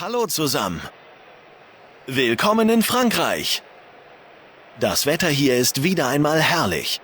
Hallo zusammen. Willkommen in Frankreich. Das Wetter hier ist wieder einmal herrlich.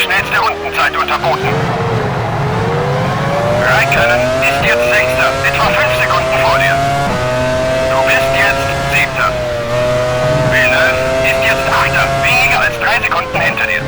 schnellste Rundenzeit unterboten. Räikkönen ist jetzt Sechster, etwa 5 Sekunden vor dir. Du bist jetzt Siebter. Villeneuve ist jetzt Achter, weniger als 3 Sekunden hinter dir.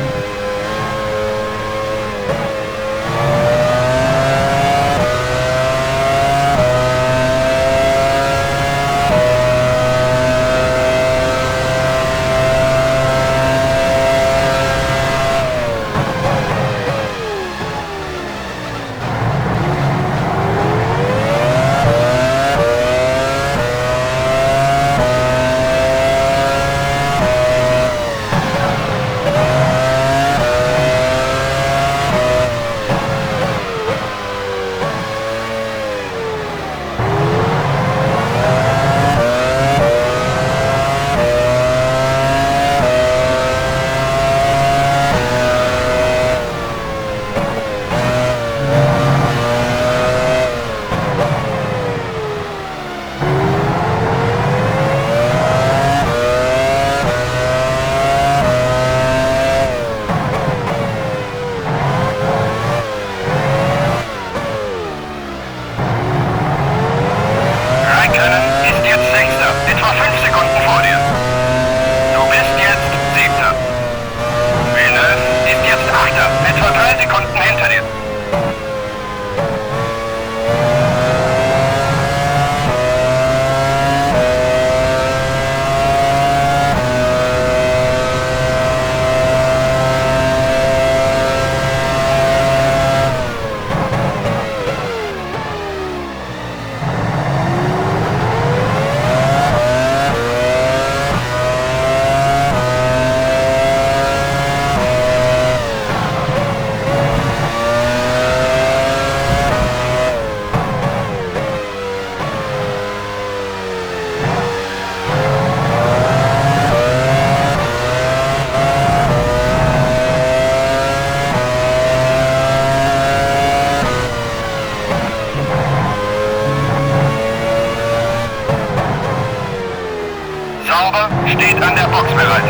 Steht an der Box bereit.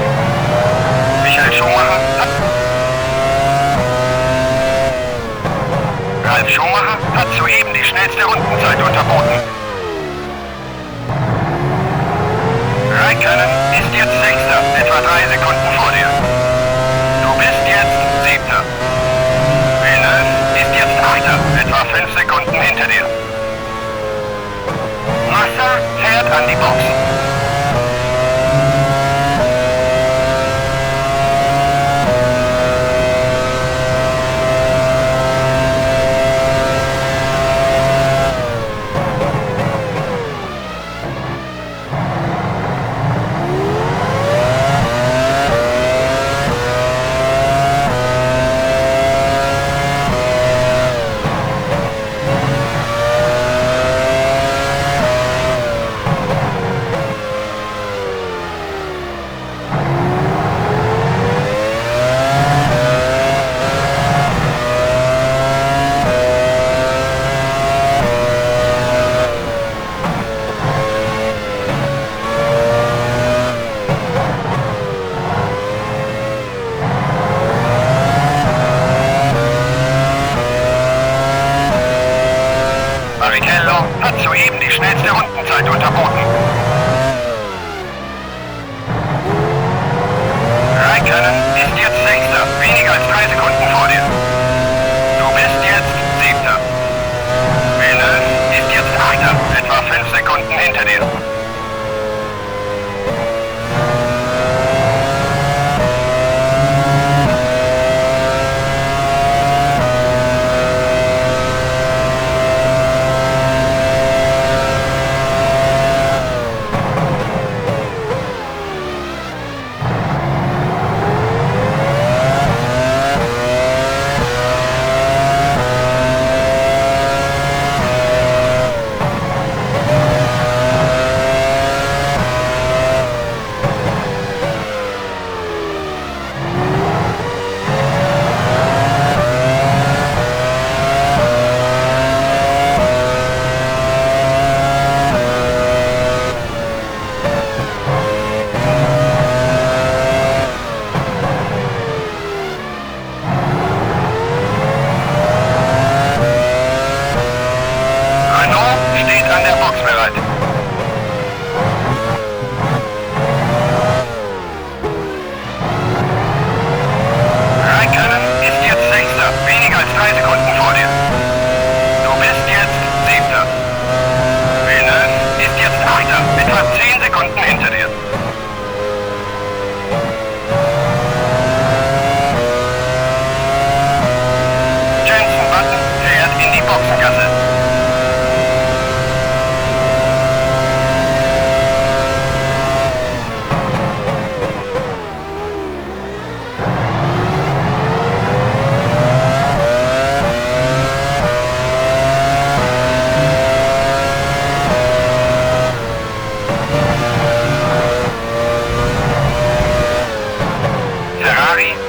Michael Schumacher hat... Ralf Schumacher hat soeben die schnellste Rundenzeit unterboten. Räikkönen ist jetzt Sechster, etwa 3 Sekunden vor dir. Du bist jetzt Siebter. Villeneuve ist jetzt Achter, etwa 5 Sekunden hinter dir. Massa fährt an die Box.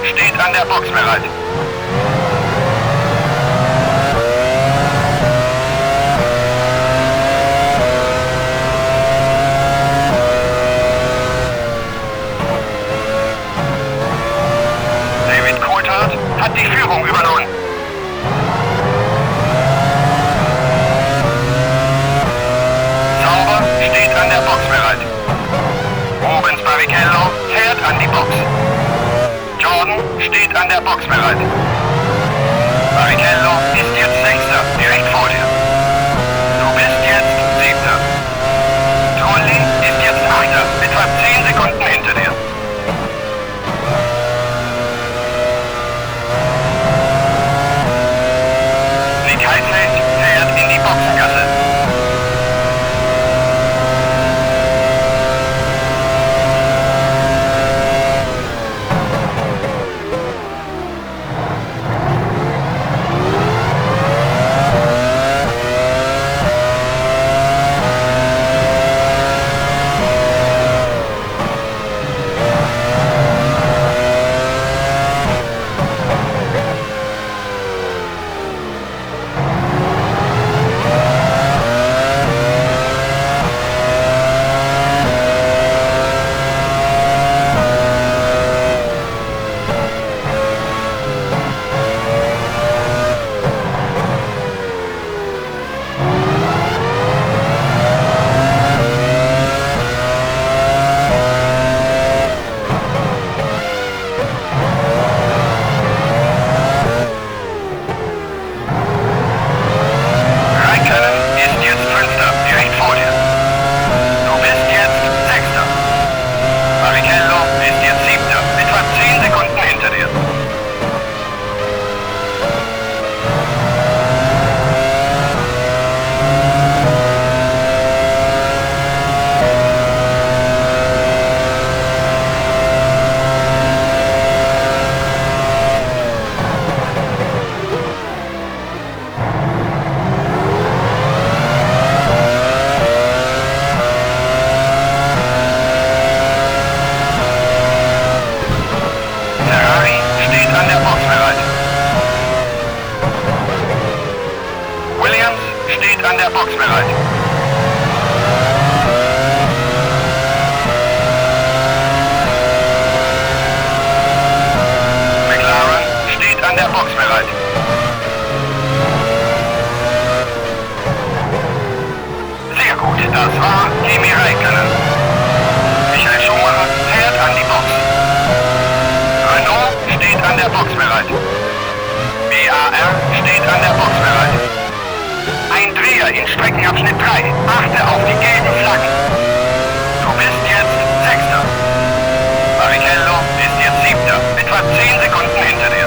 steht an der Box bereit. David Coulthard hat die Führung übernommen. Sauber steht an der Box bereit. Rubens Barrichello fährt an die Box. Jordan steht an der Box bereit. Barrichello ist jetzt Sechster, direkt vor dir. Du bist jetzt Siebter. Trulli ist jetzt Achter, etwa 10 Sekunden hinter dir. Nick Heidfeld fährt in die Boxengasse. An der Box bereit. McLaren steht an der Box bereit. Sehr gut, das war Kimi Räikkönen. Michael Schumacher fährt an die Box. Renault steht an der Box bereit. BAR steht an der Box bereit. Ein Dreher in Streckenabschnitt 3. Achte auf die gelben Flaggen. Du bist jetzt Sechster. Barrichello ist jetzt Siebter, etwa 10 Sekunden hinter dir.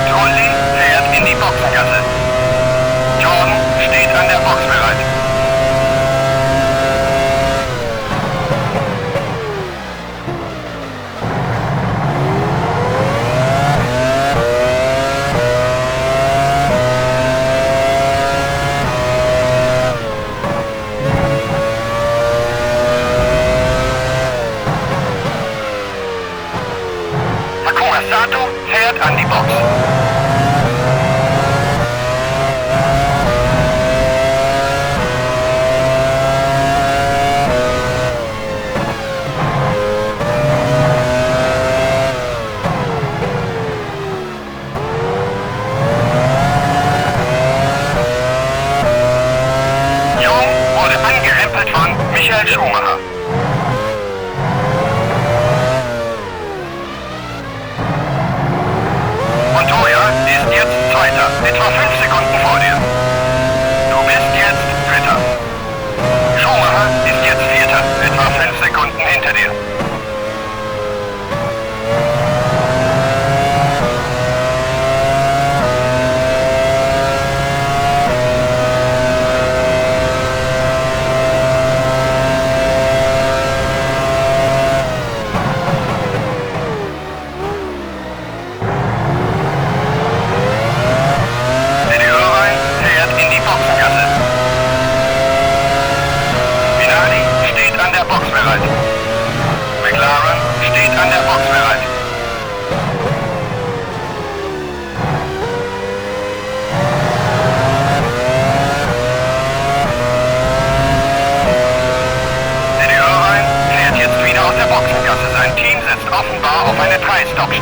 Trulli fährt in die Boxengasse. Jordan steht an der Box bereit. Sato fährt an die Box. Jung wurde angerempelt von Michael Schumacher. Etwa 5 Sekunden vor dir. Du bist jetzt Dritter. Schumacher ist jetzt Vierter, etwa 5 Sekunden hinter dir.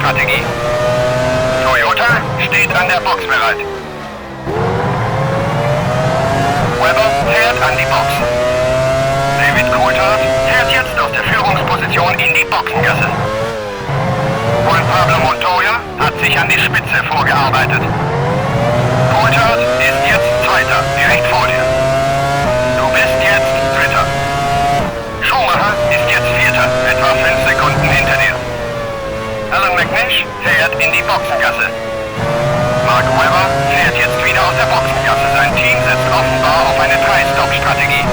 Treibstoffstrategie. Toyota steht an der Box bereit. Weber fährt an die Box. David Coulthard fährt jetzt aus der Führungsposition in die Boxengasse. Juan Pablo Montoya hat sich an die Spitze vorgearbeitet. Coulthard ist jetzt Zweiter, direkt vor dir. Du bist jetzt Dritter. Schumacher ist jetzt Vierter, etwa 5 Sekunden hinter dir. Alan McNish fährt in die Boxengasse. Mark Webber fährt jetzt wieder aus der Boxengasse. Sein Team setzt offenbar auf eine 3-Stop-Strategie.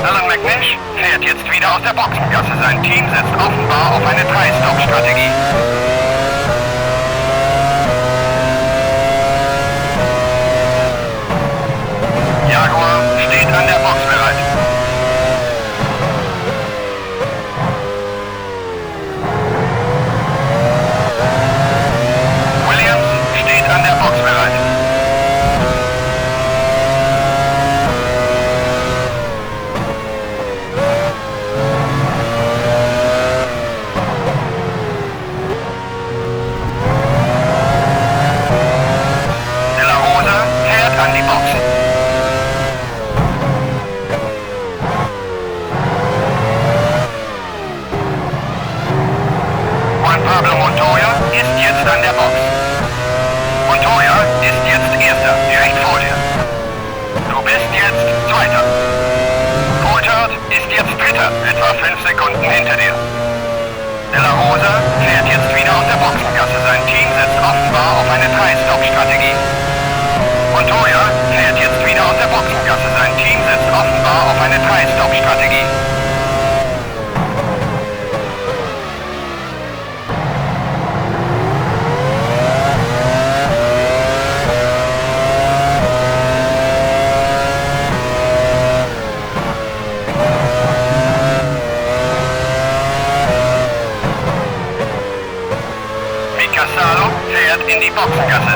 Alan McNish fährt jetzt wieder aus der Boxengasse. Sein Team setzt offenbar auf eine 3-Stop-Strategie. Jaguar steht an der Box bereit. Williams steht an der Box bereit. De La Rosa fährt an die Box. Juan Pablo Montoya ist jetzt an der Box. Montoya ist jetzt Erster, direkt vor dir. Du bist jetzt Zweiter. Coulthard ist jetzt Dritter, etwa 5 Sekunden hinter dir. De La Rosa fährt jetzt wieder aus der Boxengasse. Sein Team setzt offenbar auf eine 3-Stop-Strategie. Montoya fährt jetzt wieder aus der Boxengasse. Sein Team setzt offenbar auf eine 3-Stop-Strategie. Mika Salo fährt in die Boxengasse.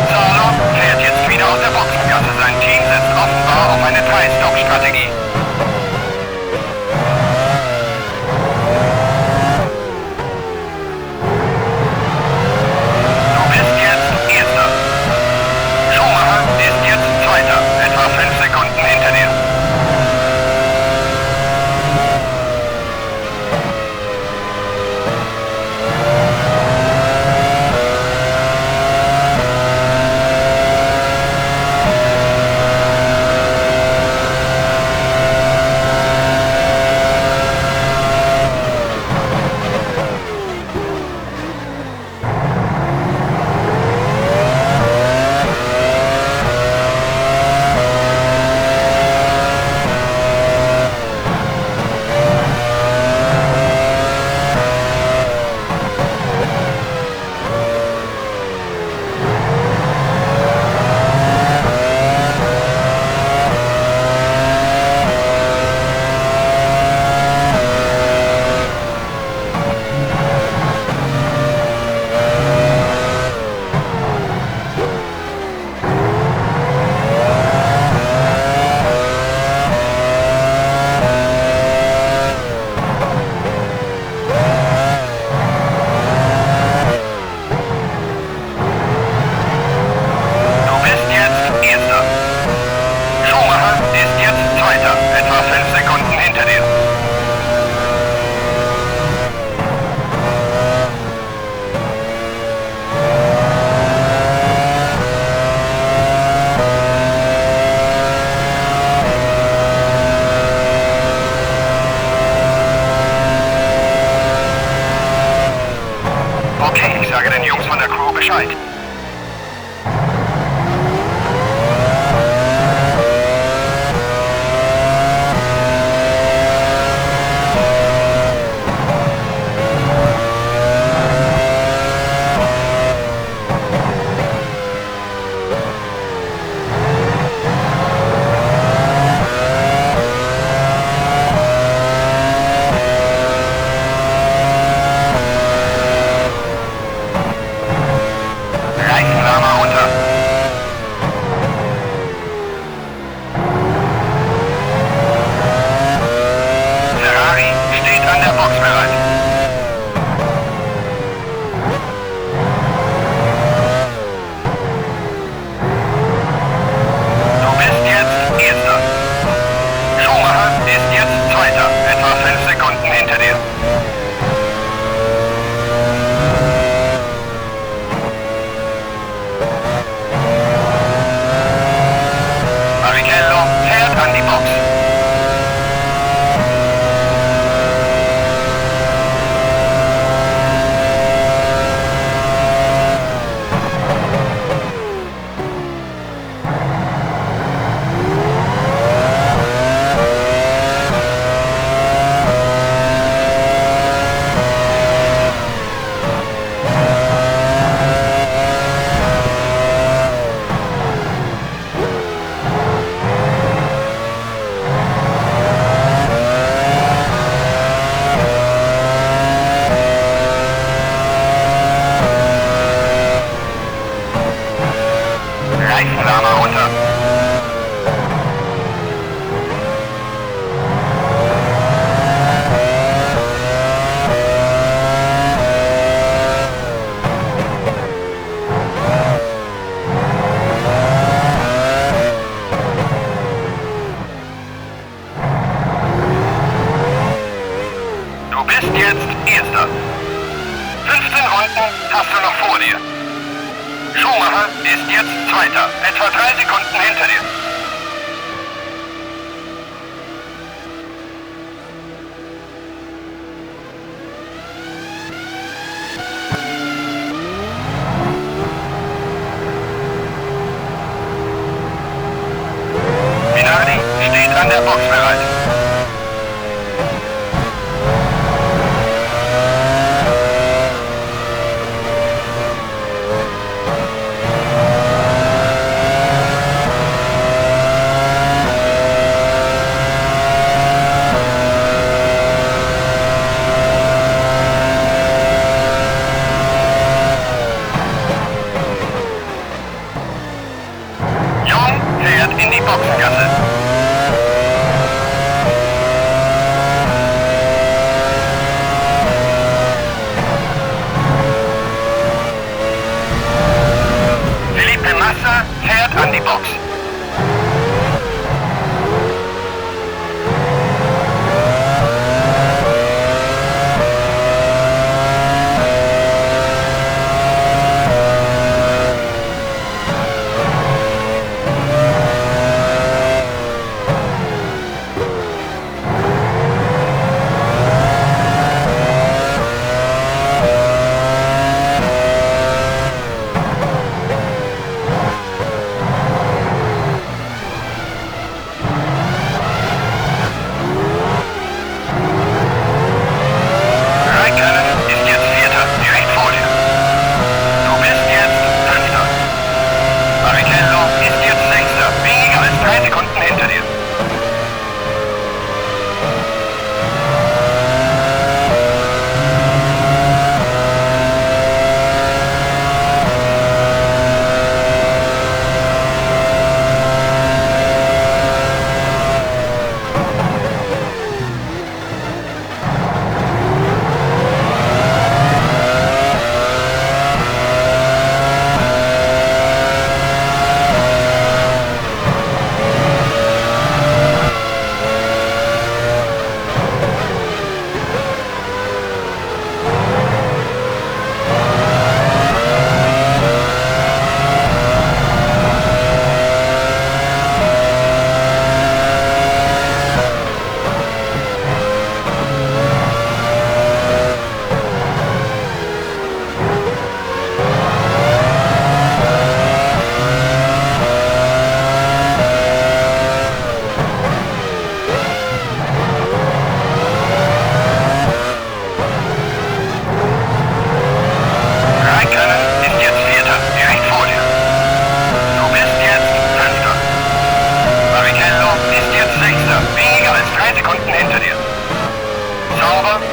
Salo fährt jetzt wieder aus der Boxengasse. Sein Team setzt offenbar auf eine 3-Stop-Strategie. Du bist jetzt Erster. Schumacher ist jetzt Zweiter, etwa 5 Sekunden hinter dir. Du bist jetzt Erster. Schumacher ist jetzt Zweiter, etwa 5 Sekunden hinter dir. Okay, ich sage den Jungs von der Crew Bescheid. Sekunden hast du noch vor dir. Schumacher ist jetzt Zweiter, etwa 3 Sekunden hinter dir. Minardi steht an der Box bereit. Jung fährt in die Boxengasse. Felipe Massa fährt an die Box.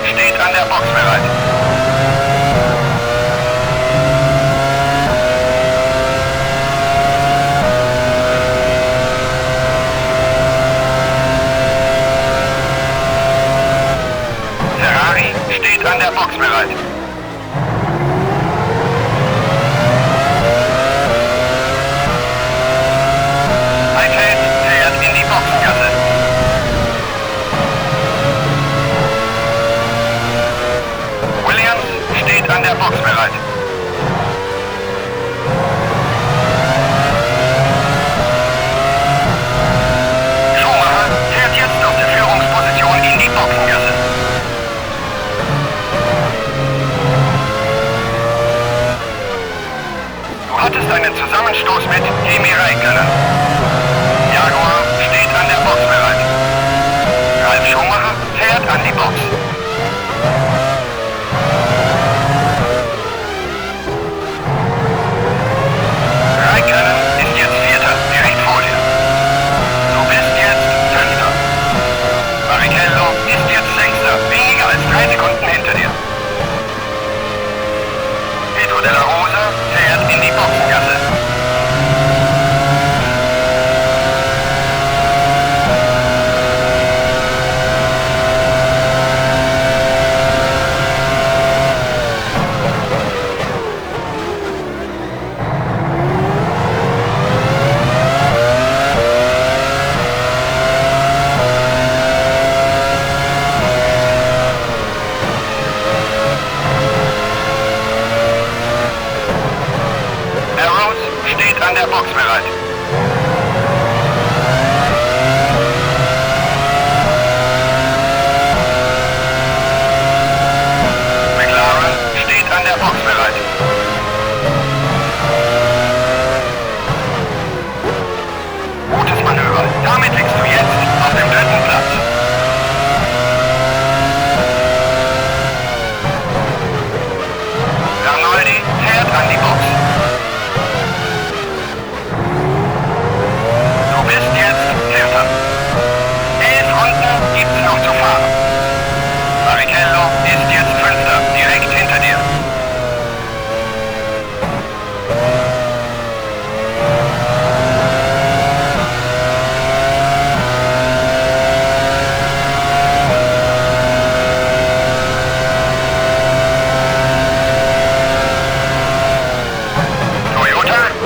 Steht an der Box bereit. Ferrari steht an der Box bereit. Heidfeld fährt in die Boxengasse. Steht an der Box bereit. Schumacher fährt jetzt aus der Führungsposition in die Boxengasse. Du hattest einen Zusammenstoß mit Kimi Räikkönen. Jaguar steht an der Box bereit. Ralf Schumacher fährt an die Box. der Box bereit. McLaren steht an der Box bereit. Gutes Manöver. Damit liegst du jetzt auf dem 3. Platz. Arnoldi fährt an die Box. Du bist jetzt Vierter. 11 Runden gibt's noch zu fahren. Barrichello ist jetzt Fünfter, direkt hinter dir.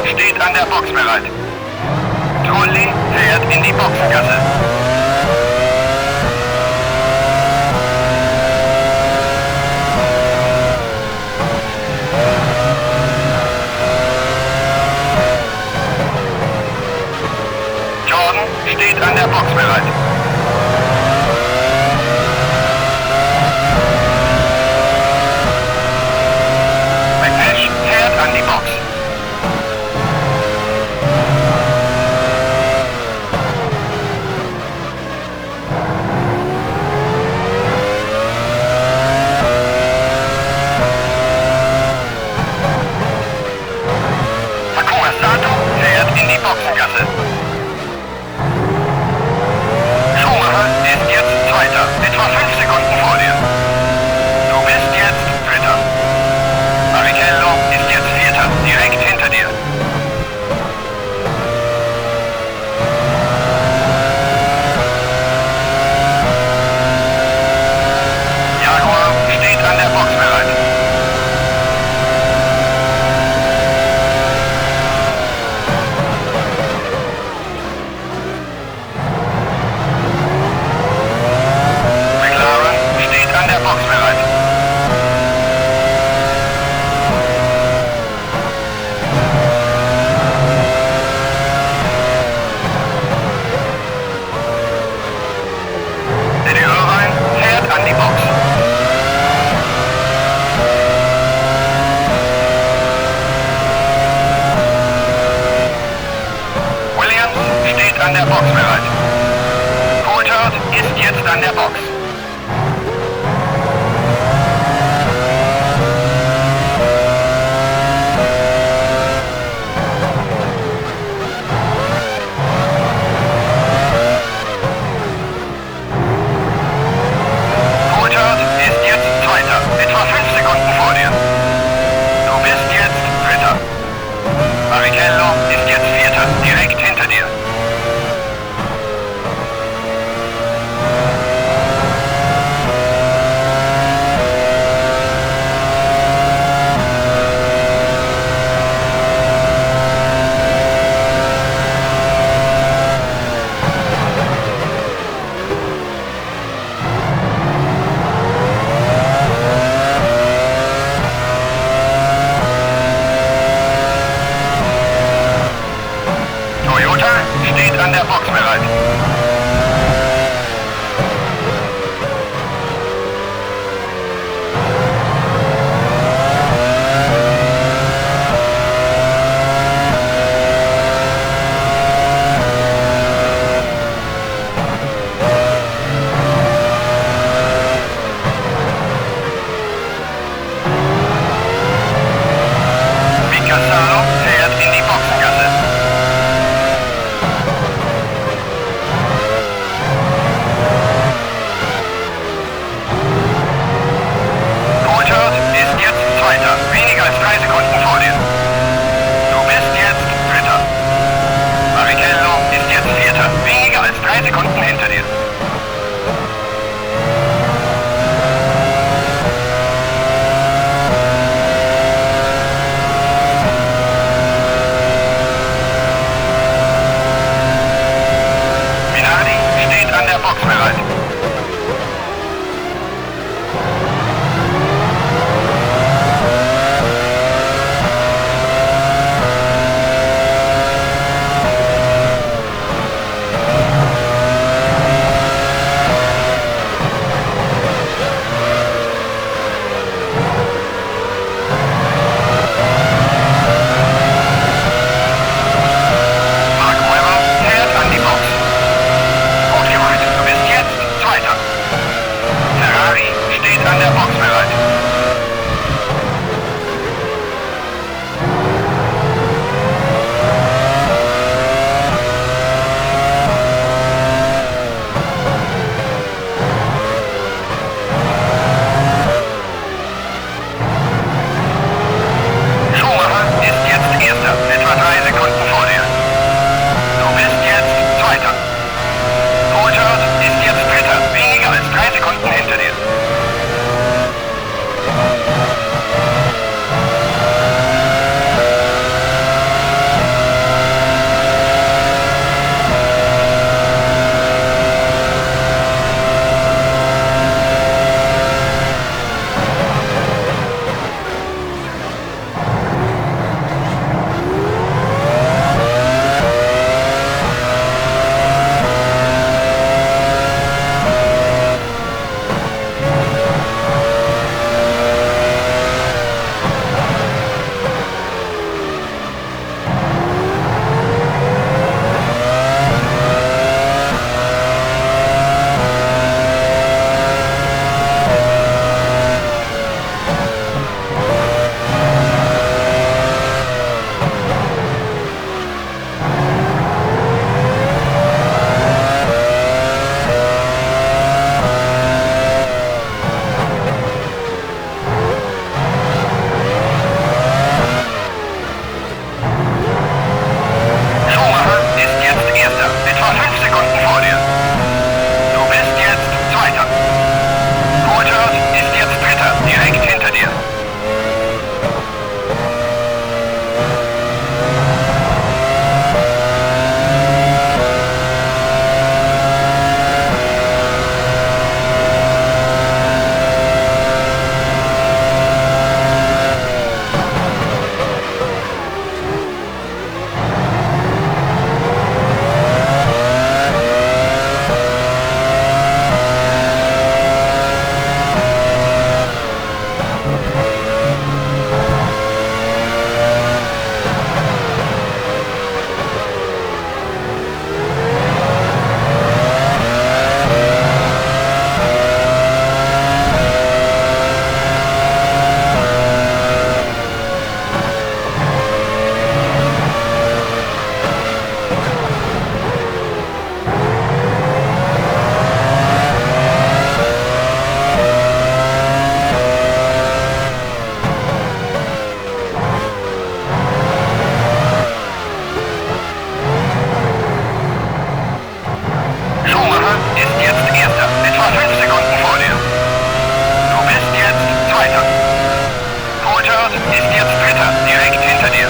Steht an der Box bereit. Trulli fährt in die Boxengasse. Jordan steht an der Box bereit. McNash fährt an die Box. In die Boxengasse. Schumacher ist jetzt Zweiter, etwa 5 Sekunden vor dir. Du bist jetzt Dritter. Barrichello ist jetzt Vierter, direkt hinter dir. Jaguar steht an der Box bereit. Box bereit. Eddie Irvine fährt an die Box. Williams steht an der Box bereit. Coulthard ist jetzt an der Box. Etwa 5 Sekunden vor dir. Du bist jetzt Dritter. Barrichello ist jetzt Vierter, direkt hinter dir. Steht an der Box bereit. Mika Salo fährt in die Boxengasse. ist jetzt Dritter, direkt hinter dir.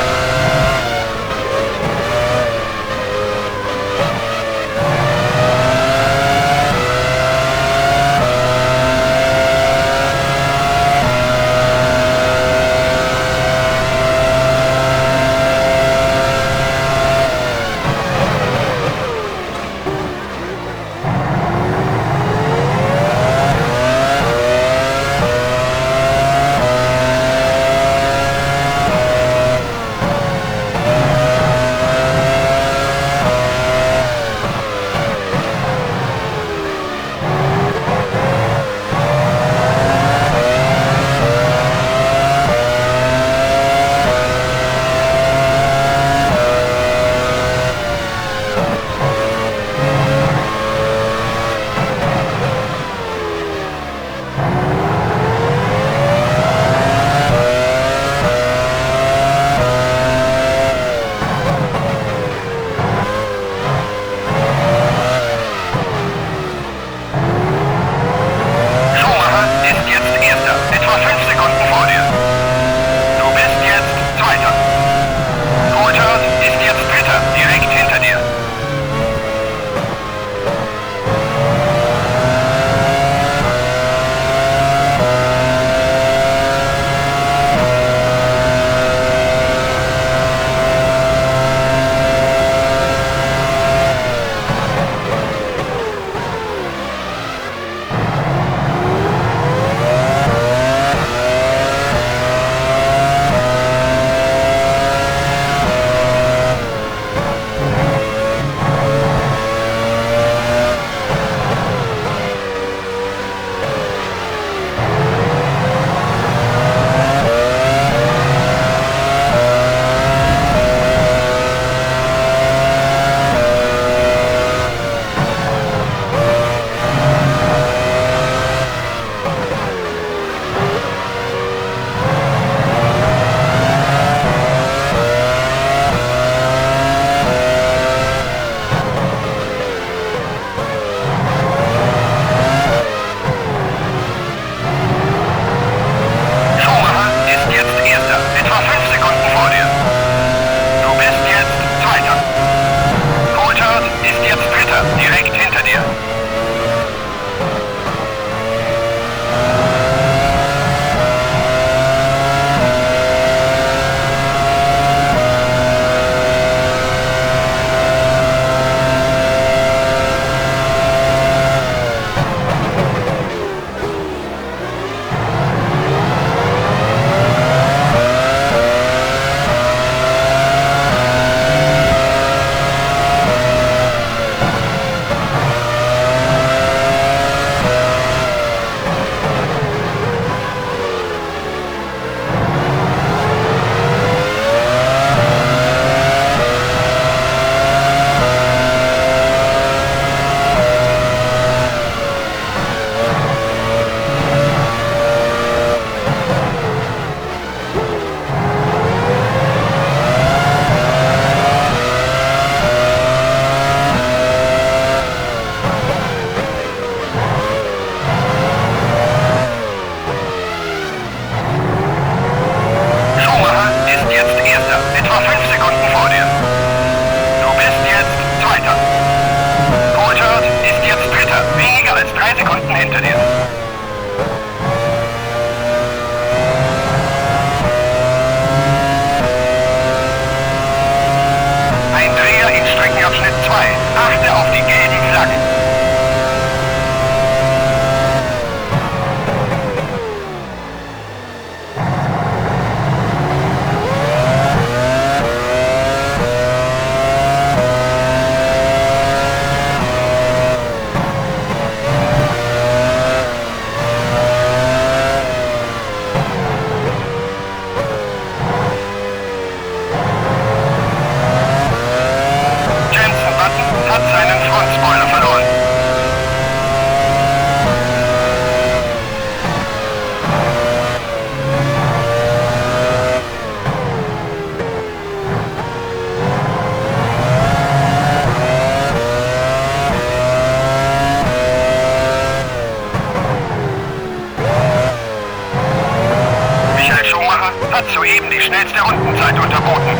hat soeben die schnellste Rundenzeit unterboten.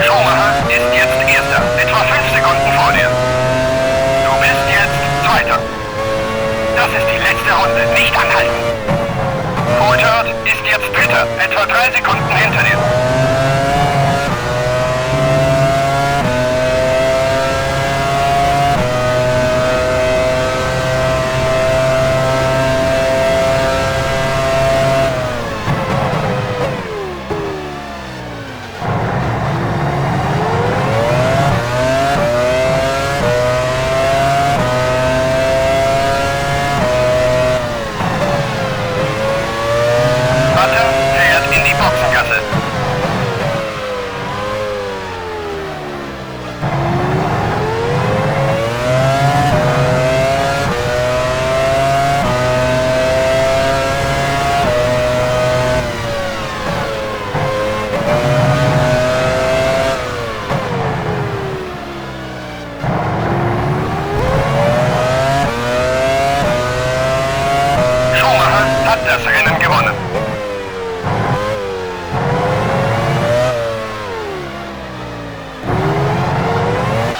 Schumacher ist jetzt Erster, etwa 5 Sekunden vor dir. Du bist jetzt Zweiter. Das ist die letzte Runde, nicht anhalten. Coulthard ist jetzt Dritter, etwa 3 Sekunden hinter dir. Das Rennen gewonnen.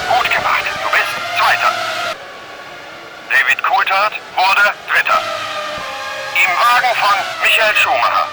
Gut gemacht, du bist Zweiter. David Coulthard wurde Dritter. Im Wagen von Michael Schumacher.